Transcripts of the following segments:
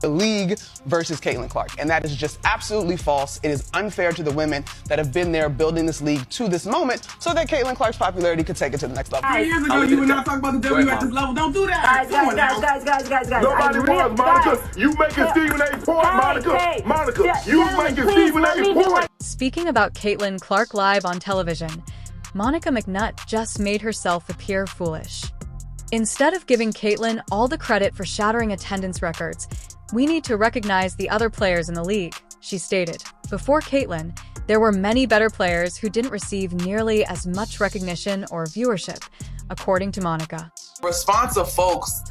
the league versus Caitlin Clark. And that is just absolutely false. It is unfair to the women that have been there building this league to this moment so that Caitlin Clark's popularity could take it to the next level. 3 years ago, you would not talk about the W at this level. Don't do that. Guys. Nobody was, Monica. You making Stephen A. point, Monica. Monica, you making Stephen A. point. Speaking about Caitlin Clark live on television, Monica McNutt just made herself appear foolish. Instead of giving Caitlin all the credit for shattering attendance records, we need to recognize the other players in the league, she stated. Before Caitlin, there were many better players who didn't receive nearly as much recognition or viewership, according to Monica. Response of folks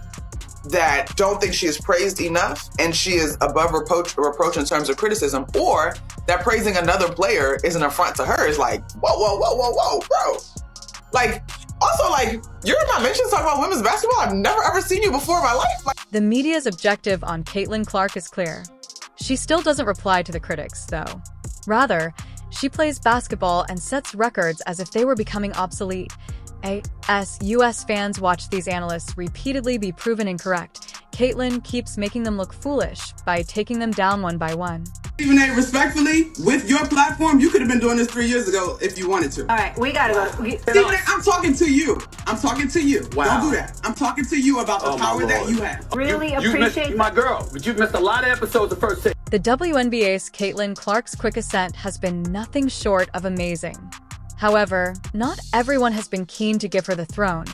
that don't think she is praised enough and she is above reproach in terms of criticism, or that praising another player is an affront to her is like, whoa, bro. Like, also, like, you're not mentioned to talk about women's basketball. I've never ever seen you before in my life. Like, the media's objective on Caitlin Clark is clear. She still doesn't reply to the critics, though. Rather, she plays basketball and sets records as if they were becoming obsolete. As U.S. fans watch these analysts repeatedly be proven incorrect, Caitlin keeps making them look foolish by taking them down one by one. Stephen A., respectfully, with your platform, you could have been doing this 3 years ago if you wanted to. All right, we gotta go. Stephen A., I'm talking to you. Wow. Don't do that. I'm talking to you about the power that you have. Really You appreciate missed, my girl, but you've missed a lot of episodes of First Take. The WNBA's Caitlin Clark's quick ascent has been nothing short of amazing. However, not everyone has been keen to give her the throne,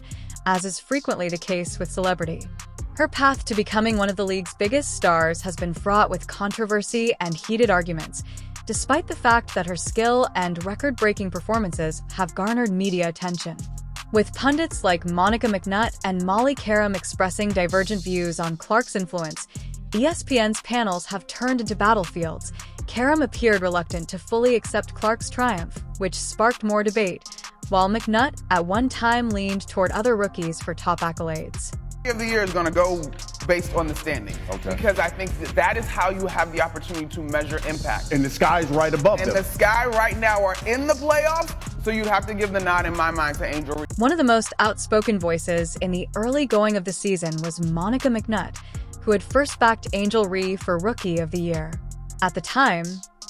as is frequently the case with celebrity. Her path to becoming one of the league's biggest stars has been fraught with controversy and heated arguments, despite the fact that her skill and record-breaking performances have garnered media attention. With pundits like Monica McNutt and Molly Qerim expressing divergent views on Clark's influence, ESPN's panels have turned into battlefields. Qerim appeared reluctant to fully accept Clark's triumph, which sparked more debate, while McNutt at one time leaned toward other rookies for top accolades. Of the year is going to go based on the standing. Okay. Because I think that is how you have the opportunity to measure impact. And the sky's right above And them. the Sky right now are in the playoffs, so you'd have to give the nod in my mind to Angel Reese. One of the most outspoken voices in the early going of the season was Monica McNutt, who had first backed Angel Reese for Rookie of the Year. At the time,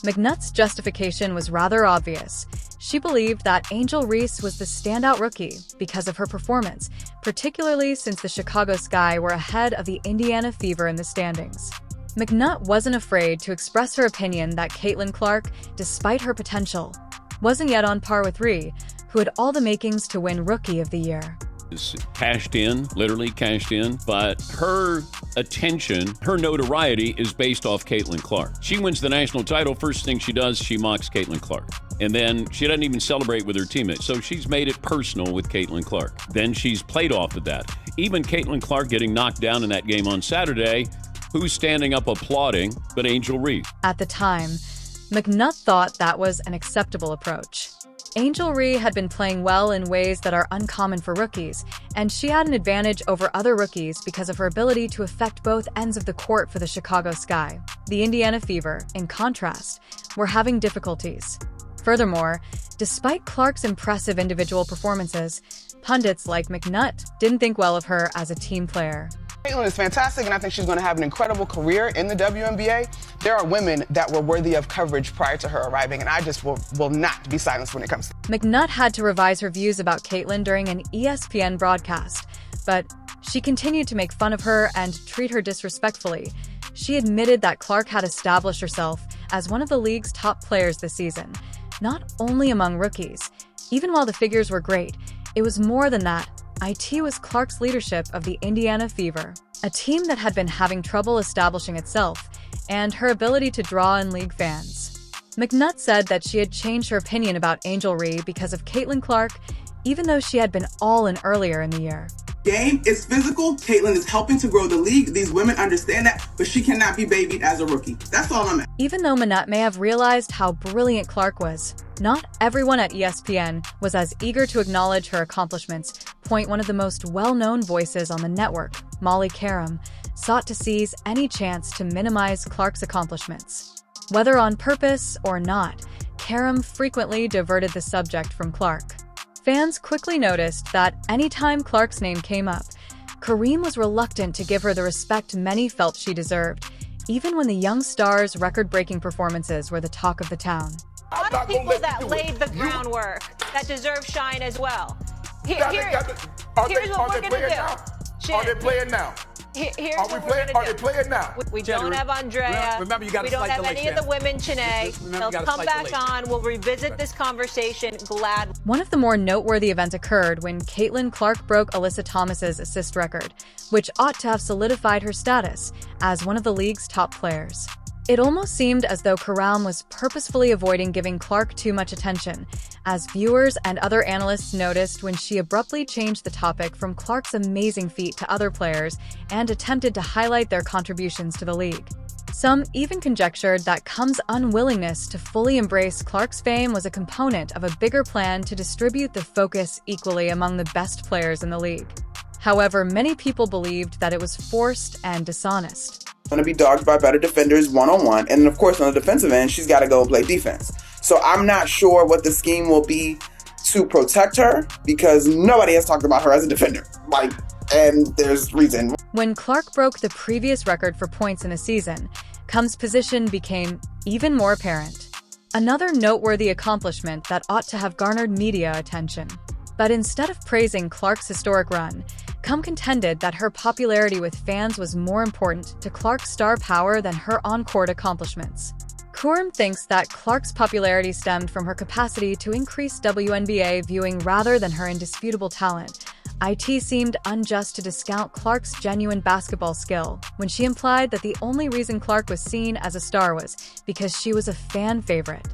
McNutt's justification was rather obvious. She believed that Angel Reese was the standout rookie because of her performance, particularly since the Chicago Sky were ahead of the Indiana Fever in the standings. McNutt wasn't afraid to express her opinion that Caitlin Clark, despite her potential, wasn't yet on par with Reese, who had all the makings to win Rookie of the Year. Literally cashed in, but her attention, her notoriety is based off Caitlin Clark. She wins the national title, first thing she does, she mocks Caitlin Clark. And then she doesn't even celebrate with her teammates, so she's made it personal with Caitlin Clark. Then she's played off of that. Even Caitlin Clark getting knocked down in that game on Saturday, who's standing up applauding but Angel Reese? At the time, McNutt thought that was an acceptable approach. Angel Reese had been playing well in ways that are uncommon for rookies, and she had an advantage over other rookies because of her ability to affect both ends of the court for the Chicago Sky. The Indiana Fever, in contrast, were having difficulties. Furthermore, despite Clark's impressive individual performances, pundits like McNutt didn't think well of her as a team player. Caitlin is fantastic, and I think she's going to have an incredible career in the WNBA. There are women that were worthy of coverage prior to her arriving, and I just will not be silenced when it comes to McNutt had to revise her views about Caitlin during an ESPN broadcast, but she continued to make fun of her and treat her disrespectfully. She admitted that Clark had established herself as one of the league's top players this season, not only among rookies. Even while the figures were great, it was more than that. It was Clark's leadership of the Indiana Fever, a team that had been having trouble establishing itself, and her ability to draw in league fans. McNutt said that she had changed her opinion about Angel Reese because of Caitlin Clark, even though she had been all in earlier in the year. Game is physical. Caitlin is helping to grow the league. These women understand that, but she cannot be babied as a rookie. That's all I'm at. Even though McNutt may have realized how brilliant Clark was, not everyone at ESPN was as eager to acknowledge her accomplishments. One of the most well-known voices on the network, Molly Qerim, sought to seize any chance to minimize Clark's accomplishments. Whether on purpose or not, Qerim frequently diverted the subject from Clark. Fans quickly noticed that anytime Clark's name came up, Qerim was reluctant to give her the respect many felt she deserved. even when the young star's record-breaking performances were the talk of the town. A lot of people that laid the groundwork that deserve shine as well. Here's what we're going to do. Are they playing now? Here's what we're going to do. Are they playing now? We don't have Andrea. Remember, you got to We don't have any of the women, Chanae. They'll come back on. We'll revisit this conversation. Glad. One of the more noteworthy events occurred when Caitlin Clark broke Alyssa Thomas's assist record, which ought to have solidified her status as one of the league's top players. It almost seemed as though Karam was purposefully avoiding giving Clark too much attention, as viewers and other analysts noticed when she abruptly changed the topic from Clark's amazing feat to other players and attempted to highlight their contributions to the league. Some even conjectured that Kum's unwillingness to fully embrace Clark's fame was a component of a bigger plan to distribute the focus equally among the best players in the league. However, many people believed that it was forced and dishonest. Going to be dogged by better defenders one-on-one, and of course on the defensive end she's got to go play defense. So I'm not sure what the scheme will be to protect her, because nobody has talked about her as a defender, and there's reason. When Clark broke the previous record for points in a season, Kum's position became even more apparent. Another noteworthy accomplishment that ought to have garnered media attention. But instead of praising Clark's historic run, Kum contended that her popularity with fans was more important to Clark's star power than her on-court accomplishments. Kurum thinks that Clark's popularity stemmed from her capacity to increase WNBA viewing rather than her indisputable talent. IT seemed unjust to discount Clark's genuine basketball skill when she implied that the only reason Clark was seen as a star was because she was a fan favorite.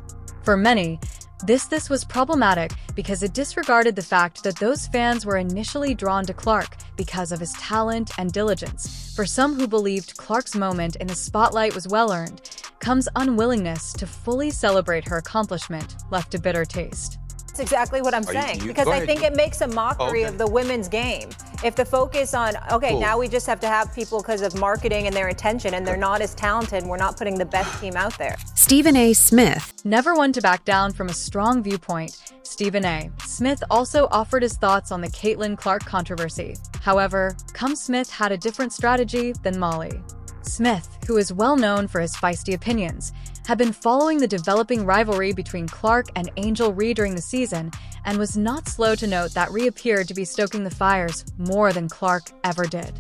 For many, this was problematic because it disregarded the fact that those fans were initially drawn to Clark because of his talent and diligence. For some who believed Clark's moment in the spotlight was well-earned, Kum's unwillingness to fully celebrate her accomplishment left a bitter taste. That's exactly what I'm saying, because I think it makes a mockery of the women's game. If the focus on, now we just have to have people because of marketing and their attention, and they're not as talented, we're not putting the best team out there. Stephen A. Smith. Never one to back down from a strong viewpoint, Stephen A. Smith also offered his thoughts on the Caitlin Clark controversy. However, Cum Smith had a different strategy than Molly. Smith, who is well known for his feisty opinions, had been following the developing rivalry between Clark and Angel Ree during the season and was not slow to note that Ree appeared to be stoking the fires more than Clark ever did.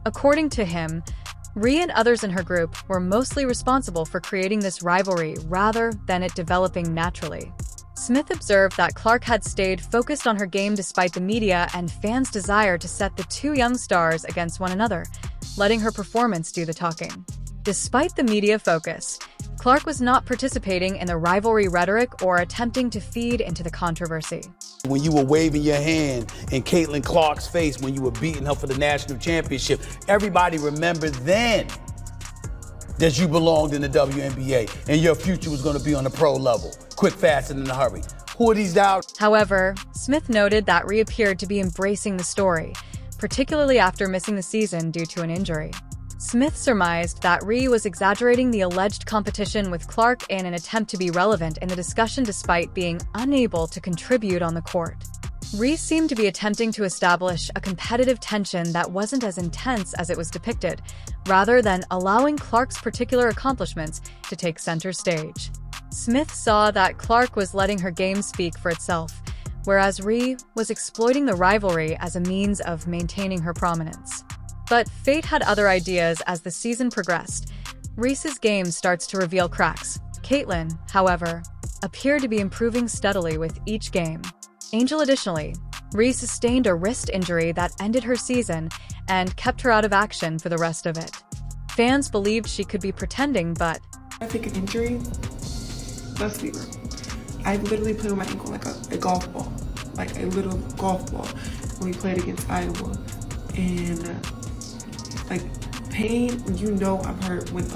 According to him, Ree and others in her group were mostly responsible for creating this rivalry rather than it developing naturally. Smith observed that Clark had stayed focused on her game despite the media and fans' desire to set the two young stars against one another, letting her performance do the talking. Despite the media focus, Clark was not participating in the rivalry rhetoric or attempting to feed into the controversy. When you were waving your hand in Caitlin Clark's face when you were beating her for the national championship, everybody remembered then that you belonged in the WNBA and your future was going to be on the pro level, quick, fast, and in a hurry. Who are these out? However, Smith noted that Ree appeared to be embracing the story, particularly after missing the season due to an injury. Smith surmised that Ree was exaggerating the alleged competition with Clark in an attempt to be relevant in the discussion despite being unable to contribute on the court. Ree seemed to be attempting to establish a competitive tension that wasn't as intense as it was depicted, rather than allowing Clark's particular accomplishments to take center stage. Smith saw that Clark was letting her game speak for itself, whereas Ree was exploiting the rivalry as a means of maintaining her prominence. But fate had other ideas as the season progressed. Reese's game starts to reveal cracks. Caitlin, however, appeared to be improving steadily with each game. Angel additionally, Ree sustained a wrist injury that ended her season and kept her out of action for the rest of it. Fans believed she could be pretending, but I think an injury, let's be real. I literally played with my ankle like a golf ball, like a little golf ball when we played against Iowa. And pain, you know I'm hurt when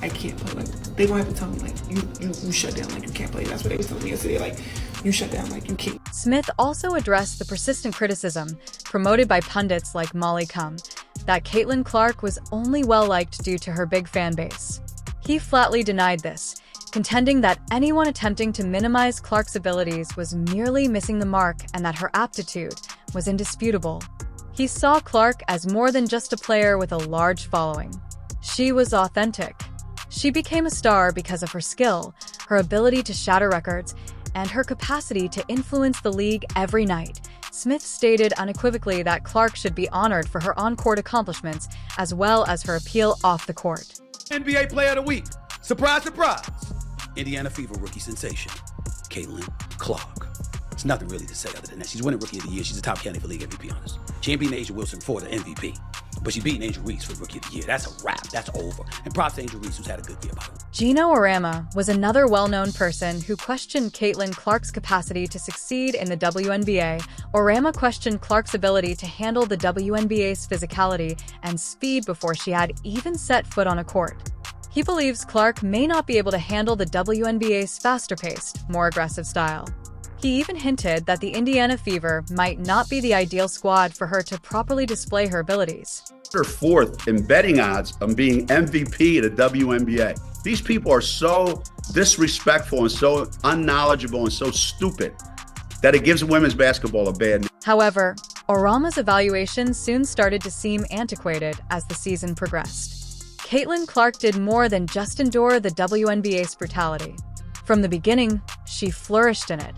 I can't play. They don't have to tell me you shut down, you can't play. That's what they was telling me yesterday, you shut down, you can't. Smith also addressed the persistent criticism promoted by pundits like Molly Cum that Caitlin Clark was only well-liked due to her big fan base. He flatly denied this, contending that anyone attempting to minimize Clark's abilities was merely missing the mark and that her aptitude was indisputable. He saw Clark as more than just a player with a large following. She was authentic, She became a star because of her skill, her ability to shatter records, and her capacity to influence the league every night. Smith stated unequivocally that Clark should be honored for her on-court accomplishments as well as her appeal off the court. NBA Player of the Week. Surprise, surprise. Indiana Fever rookie sensation, Caitlin Clark. There's nothing really to say other than that. She's winning Rookie of the Year. She's a top candidate for league MVP, honest. She ain't beating Asia Wilson for the MVP, but she's beating Angel Reese for Rookie of the Year. That's a wrap. That's over. And props to Angel Reese, who's had a good year, by the way. Gino Orama was another well-known person who questioned Caitlin Clark's capacity to succeed in the WNBA. Orama questioned Clark's ability to handle the WNBA's physicality and speed before she had even set foot on a court. He believes Clark may not be able to handle the WNBA's faster-paced, more aggressive style. He even hinted that the Indiana Fever might not be the ideal squad for her to properly display her abilities. Her fourth in betting odds on being MVP of the WNBA. These people are so disrespectful and so unknowledgeable and so stupid that it gives women's basketball a bad name. However, Orama's evaluation soon started to seem antiquated as the season progressed. Caitlin Clark did more than just endure the WNBA's brutality. From the beginning, she flourished in it.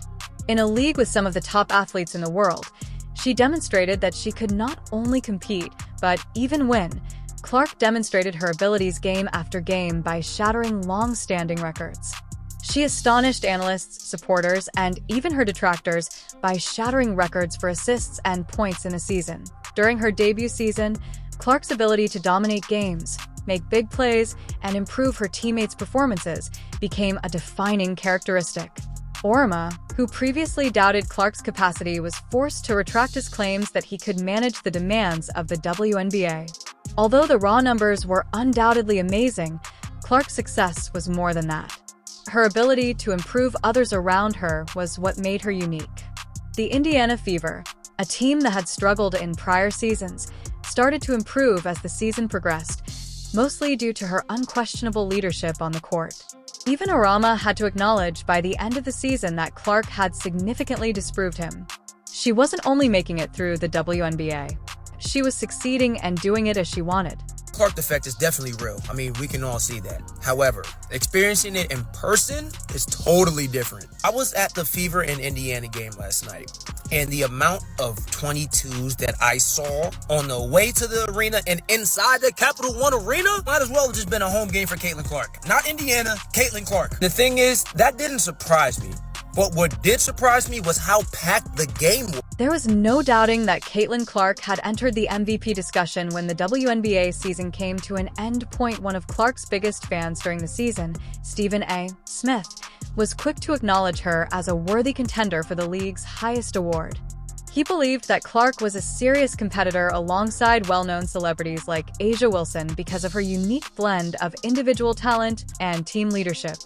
In a league with some of the top athletes in the world, she demonstrated that she could not only compete, but even win. Clark demonstrated her abilities game after game by shattering long-standing records. She astonished analysts, supporters, and even her detractors by shattering records for assists and points in a season. During her debut season, Clark's ability to dominate games, make big plays, and improve her teammates' performances became a defining characteristic. Orama, who previously doubted Clark's capacity, was forced to retract his claims that he could manage the demands of the WNBA. Although the raw numbers were undoubtedly amazing, Clark's success was more than that. Her ability to improve others around her was what made her unique. The Indiana Fever, a team that had struggled in prior seasons, started to improve as the season progressed, mostly due to her unquestionable leadership on the court. Even Orama had to acknowledge by the end of the season that Clark had significantly disproved him. She wasn't only making it through the WNBA. She was succeeding and doing it as she wanted. Clark effect is definitely real. I mean, we can all see that. However, experiencing it in person is totally different. I was at the Fever and Indiana game last night, and the amount of 22s that I saw on the way to the arena and inside the Capital One Arena might as well have just been a home game for Caitlin Clark. Not Indiana, Caitlin Clark. The thing is, that didn't surprise me. But what did surprise me was how packed the game was. There was no doubting that Caitlin Clark had entered the MVP discussion when the WNBA season came to an end point. One of Clark's biggest fans during the season, Stephen A. Smith, was quick to acknowledge her as a worthy contender for the league's highest award. He believed that Clark was a serious competitor alongside well-known celebrities like Asia Wilson because of her unique blend of individual talent and team leadership.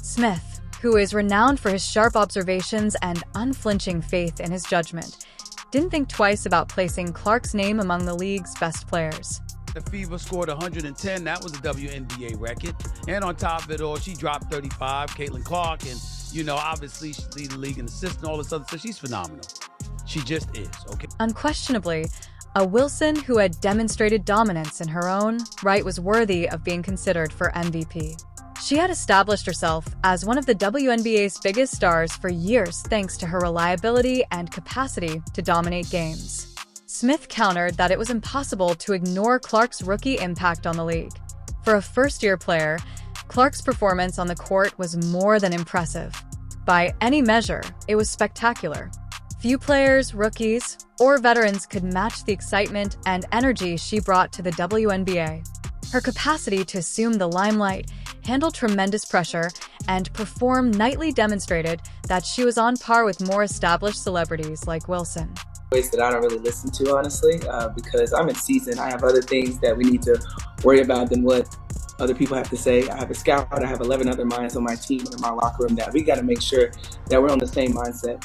Smith, who is renowned for his sharp observations and unflinching faith in his judgment, didn't think twice about placing Clark's name among the league's best players. The Fever scored 110. That was a WNBA record. And on top of it all, she dropped 35. Caitlin Clark, and, obviously she lead the league in assists and all this other stuff. She's phenomenal. She just is, okay? Unquestionably, a Wilson who had demonstrated dominance in her own right was worthy of being considered for MVP. She had established herself as one of the WNBA's biggest stars for years thanks to her reliability and capacity to dominate games. Smith countered that it was impossible to ignore Clark's rookie impact on the league. For a first-year player, Clark's performance on the court was more than impressive. By any measure, it was spectacular. Few players, rookies, or veterans could match the excitement and energy she brought to the WNBA. Her capacity to assume the limelight, handle tremendous pressure, and perform nightly demonstrated that she was on par with more established celebrities like Wilson. Ways that I don't really listen to, honestly, because I'm in season. I have other things that we need to worry about than what other people have to say. I have a scout, I have 11 other minds on my team in my locker room that we got to make sure that we're on the same mindset.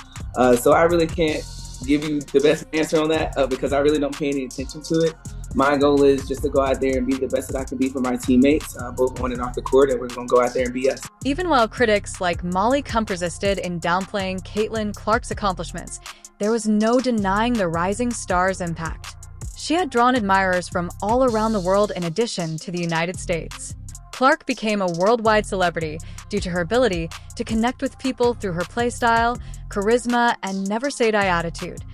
So I really can't give you the best answer on that because I really don't pay any attention to it. My goal is just to go out there and be the best that I can be for my teammates, both on and off the court, and we're going to go out there and be us. Even while critics like Molly Kump persisted in downplaying Caitlin Clark's accomplishments, there was no denying the rising star's impact. She had drawn admirers from all around the world in addition to the United States. Clark became a worldwide celebrity due to her ability to connect with people through her playstyle, charisma, and never-say-die attitude.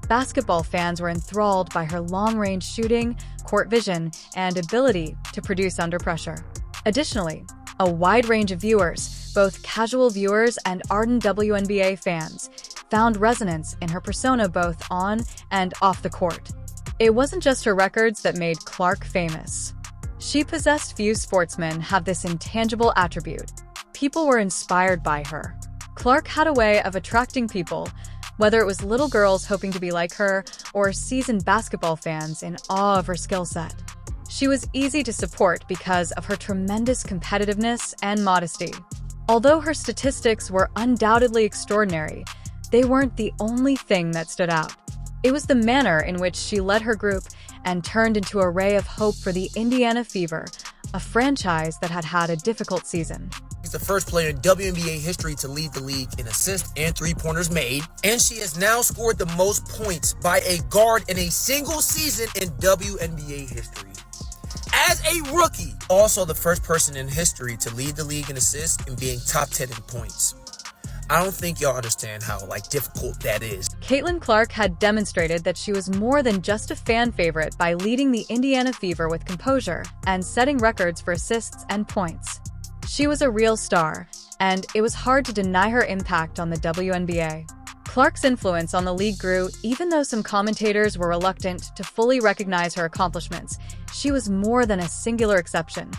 Basketball fans were enthralled by her long-range shooting, court vision, and ability to produce under pressure. Additionally, a wide range of viewers, both casual viewers and ardent WNBA fans, found resonance in her persona both on and off the court. It wasn't just her records that made Clark famous. She possessed few sportsmen have this intangible attribute. People were inspired by her. Clark had a way of attracting people, whether it was little girls hoping to be like her or seasoned basketball fans in awe of her skill set. She was easy to support because of her tremendous competitiveness and modesty. Although her statistics were undoubtedly extraordinary, they weren't the only thing that stood out. It was the manner in which she led her group and turned into a ray of hope for the Indiana Fever, a franchise that had had a difficult season. She's the first player in WNBA history to lead the league in assists and three-pointers made, and she has now scored the most points by a guard in a single season in WNBA history. As a rookie, also the first person in history to lead the league in assists and being top 10 in points. I don't think y'all understand how difficult that is. Caitlin Clark had demonstrated that she was more than just a fan favorite by leading the Indiana Fever with composure and setting records for assists and points. She was a real star, and it was hard to deny her impact on the WNBA. Clark's influence on the league grew even though some commentators were reluctant to fully recognize her accomplishments. She was more than a singular exception.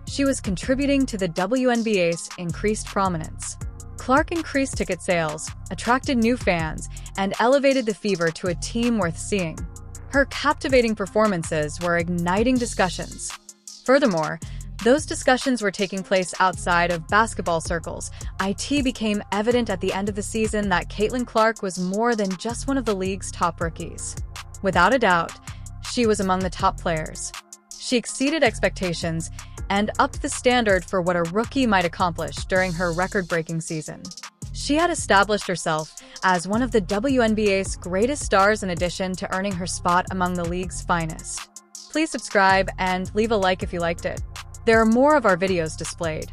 She was contributing to the WNBA's increased prominence. Clark increased ticket sales, attracted new fans, and elevated the Fever to a team worth seeing. Her captivating performances were igniting discussions. Furthermore, those discussions were taking place outside of basketball circles. It became evident at the end of the season that Caitlin Clark was more than just one of the league's top rookies. Without a doubt, she was among the top players. She exceeded expectations and upped the standard for what a rookie might accomplish during her record-breaking season. She had established herself as one of the WNBA's greatest stars in addition to earning her spot among the league's finest. Please subscribe and leave a like if you liked it. There are more of our videos displayed.